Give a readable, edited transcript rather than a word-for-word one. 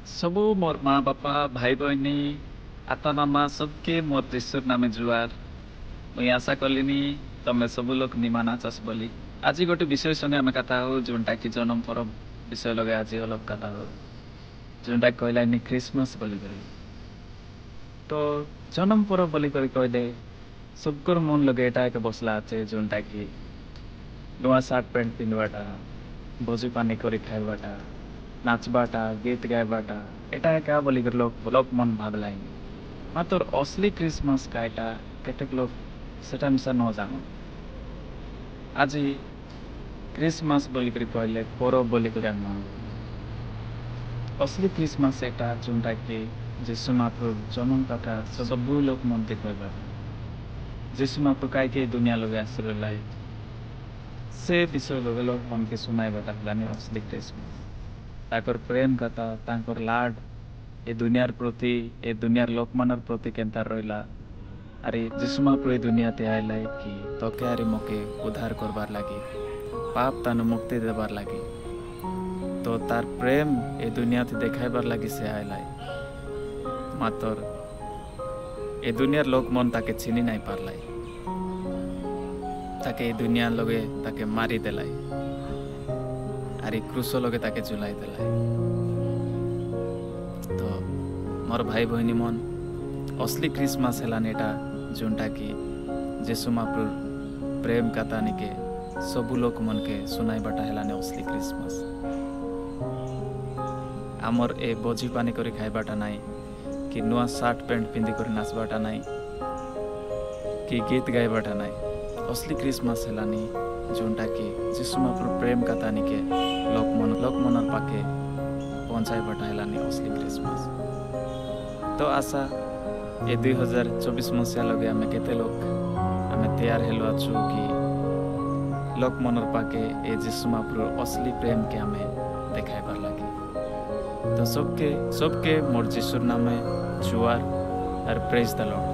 सबू मोर माँ बापा भाई बहनी आता मामा सबके मोर ईश्वर नामे जुआर मुई आशा कलिनी तमे सबू लोग निमाना चास बोली आज गोटे विषय संगे आम कथा हो जोटा कि जन्म परब विषय लगे आज अलग कथा हो जोटा कहलानी क्रिसमस बोली तो जन्म परब बोली कहले सबकर मन लगे एटा एक बसला আছে जोटा कि नुआ सार्ट पैंट पिंधवाटा भोजी पानी करी खाइबाटा नाचबाटा गीत गाइबाटा এটা একা বলি লোক মন ভাবলাই মাত্র অসলি ক্রিসমাস কাইটা কেটেক লোক সেটা মিশা ন জানো আজি ক্রিসমাস বলি কইলে পরব বলি করে আনো असली क्रिसमस এটা जोंटा कि যিশু মাথুর জন্ম কথা সবু লোক মনতে কইবা যিশু মাথু কাইকে দুনিয়া লগে আসলে লাই সে বিষয় লগে লোক মনকে শুনাইবাটা জানি असली क्रिसमस ताकर प्रेम कथा ताकर लाड ए दुनियार प्रति ए दुनियार लोकमानर प्रति केंता रहिला अरे जिसुमा प्रति दुनिया ते आइला कि तोके आरे मोके उद्धार करबार लागी पाप तानु मुक्ति देबार लागी तो तार प्रेम ए दुनिया ते देखाइबार लागी से आइला मातर ए दुनियार लोक मन ताके चिनी नहीं पारलाई ताके ए दुनिया लगे ताके मारी देलाई आरे क्रूसो लगे ताके झुलाई देलाई तो मोर भाई बहनी मन असली क्रिसमस हेलान एटा जोंटा कि जेसु महाप्रभु प्रेम कथानी के सबु लोक मन के सुनाई बाटा हेलाने असली क्रिसमस आमर ए बोझी पानी करी खाइबाटा नाई कि नुआ सार्ट पैंट पिंधि करी नाचबाटा नाई कि गीत गाइबाटा नाई असली क्रिसमस हेलानी जोंटा कि जिसु महाप्रभु प्रेम कथानी के लोक मनर पाके पहुंचाई बाटा हेलानी असली क्रिसमस तो आशा ए 2024 मसीहा लगे आमे केते लोग आमे तैयार हेलो आछु कि लोक मनर पाके ए जिसु महाप्रभु असली प्रेम के आमे देखाइबार लागी तो सबके मोर जिसुर नामे जुआर और प्रेज द लॉर्ड।